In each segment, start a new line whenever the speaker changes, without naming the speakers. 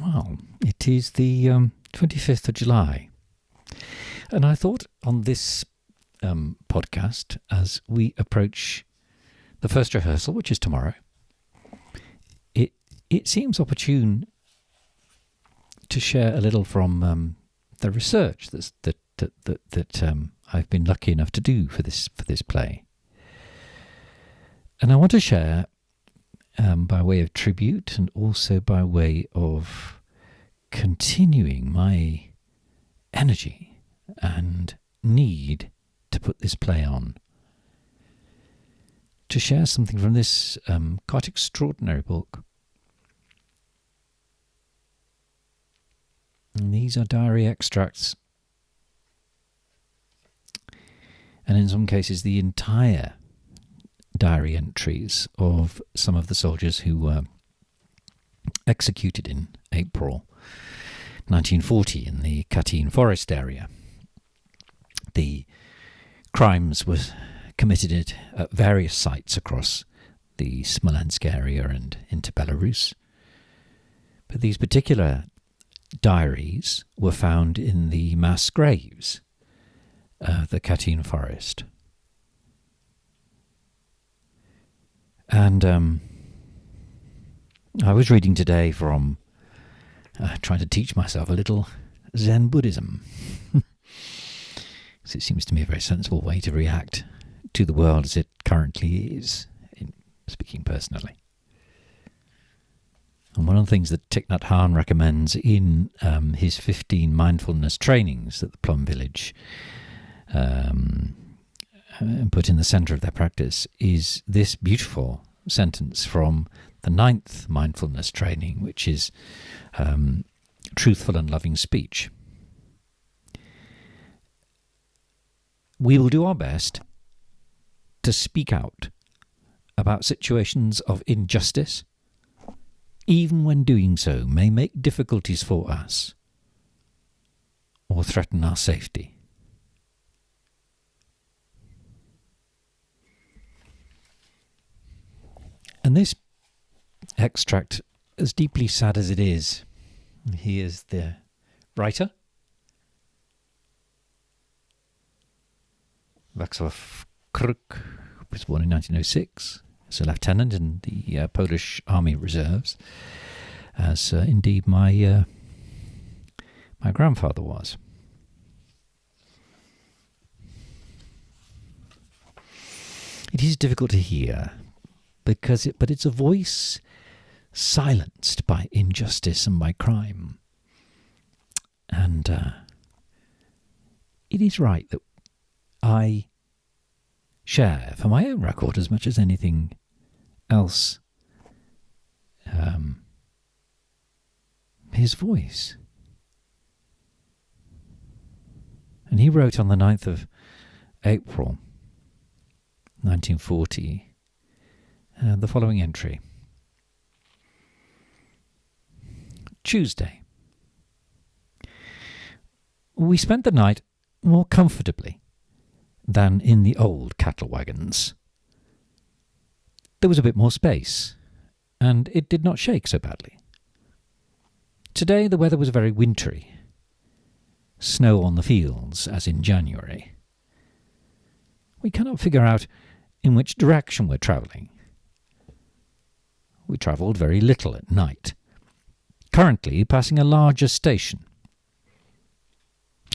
Well, it is the 25th of July. And I thought on this podcast, as we approach the first rehearsal, which is tomorrow, it seems opportune to share a little from the research that I've been lucky enough to do for this play. And I want to share by way of tribute and also by way of continuing my energy and need to put this play on, to share something from this quite extraordinary book. And these are diary extracts, and in some cases the entire diary entries of some of the soldiers who were executed in April 1940 in the Katyń forest area. The crimes were committed at various sites across the Smolensk area and into Belarus. But these particular diaries were found in the mass graves of the Katyń forest. And I was reading today from trying to teach myself a little Zen Buddhism. Because it seems to me a very sensible way to react to the world as it currently is, speaking personally. And one of the things that Thich Nhat Hanh recommends in his 15 mindfulness trainings that the Plum Village put in the centre of their practice is this beautiful sentence from the 9th mindfulness training, which is truthful and loving speech. We will do our best to speak out about situations of injustice, even when doing so may make difficulties for us or threaten our safety. And this extract, as deeply sad as it is, he is the writer, Waclaw Kruk, was born in 1906 as a lieutenant in the Polish Army Reserves, as indeed my grandfather was. It is difficult to hear, but it's a voice silenced by injustice and by crime. And it is right that I share, for my own record as much as anything else, his voice. And he wrote on the 9th of April 1940 the following entry. Tuesday. We spent the night more comfortably than in the old cattle wagons. There was a bit more space, and it did not shake so badly. Today the weather was very wintry. Snow on the fields, as in January. We cannot figure out in which direction we're travelling. We travelled very little at night, currently passing a larger station.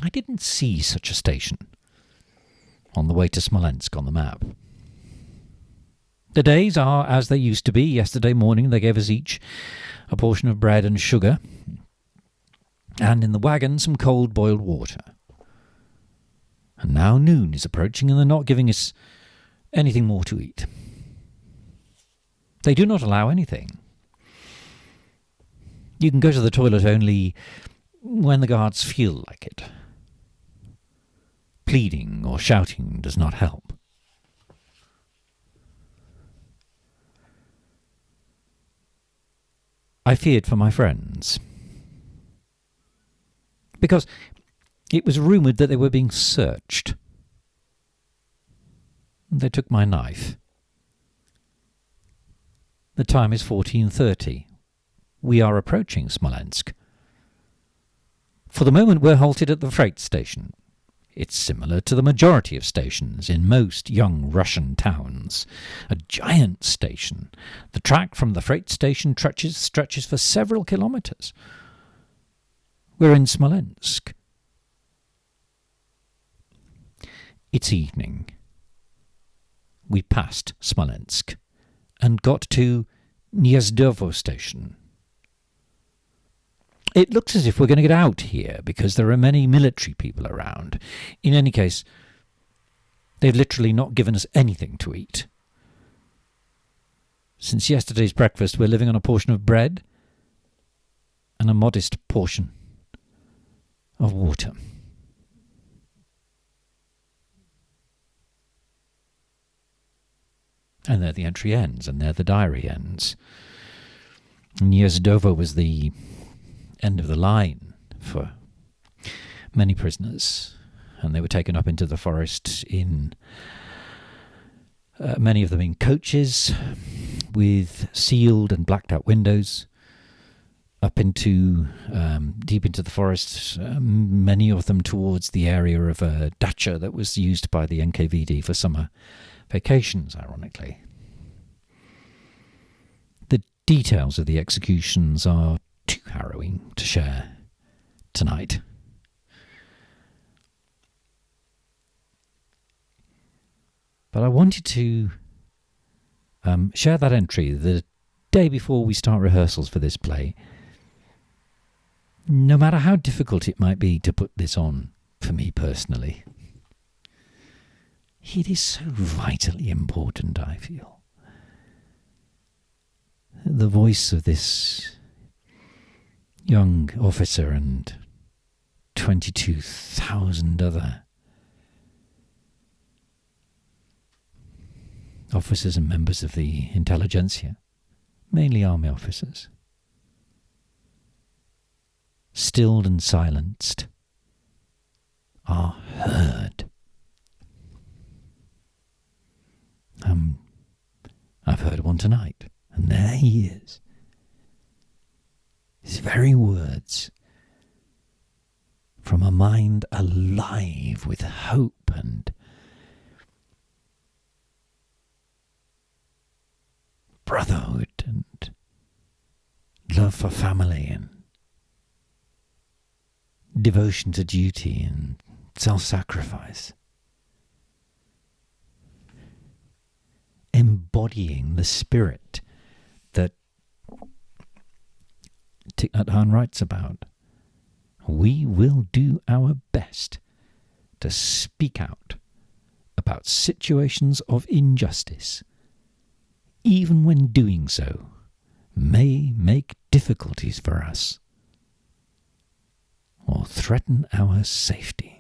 I didn't see such a station on the way to Smolensk on the map. The days are as they used to be. Yesterday morning they gave us each a portion of bread and sugar, and in the wagon some cold boiled water. And now noon is approaching and they're not giving us anything more to eat. They do not allow anything. You can go to the toilet only when the guards feel like it. Pleading or shouting does not help. I feared for my friends, because it was rumoured that they were being searched. They took my knife. The time is 14:30. we are approaching Smolensk. For the moment, we're halted at the freight station. It's similar to the majority of stations in most young Russian towns. A giant station. The track from the freight station stretches for several kilometres. We're in Smolensk. It's evening. We passed Smolensk and got to Gniezdovo station. It looks as if we're going to get out here because there are many military people around. In any case, they've literally not given us anything to eat. Since yesterday's breakfast, we're living on a portion of bread and a modest portion of water. And there the entry ends, and there the diary ends. Gniezdovo was the end of the line for many prisoners, and they were taken up into the forest in many of them in coaches with sealed and blacked out windows up into deep into the forest, many of them towards the area of a dacha that was used by the NKVD for summer vacations, ironically. The details of the executions are too harrowing to share tonight. But I wanted to share that entry the day before we start rehearsals for this play. No matter how difficult it might be to put this on for me personally, it is so vitally important, I feel. The voice of this young officer and 22,000 other officers and members of the intelligentsia, mainly army officers, stilled and silenced, are heard. I've heard one tonight, and there he is. His very words, from a mind alive with hope and brotherhood and love for family and devotion to duty and self-sacrifice, embodying the spirit that Thich Nhat Hanh writes about. We will do our best to speak out about situations of injustice, even when doing so may make difficulties for us or threaten our safety.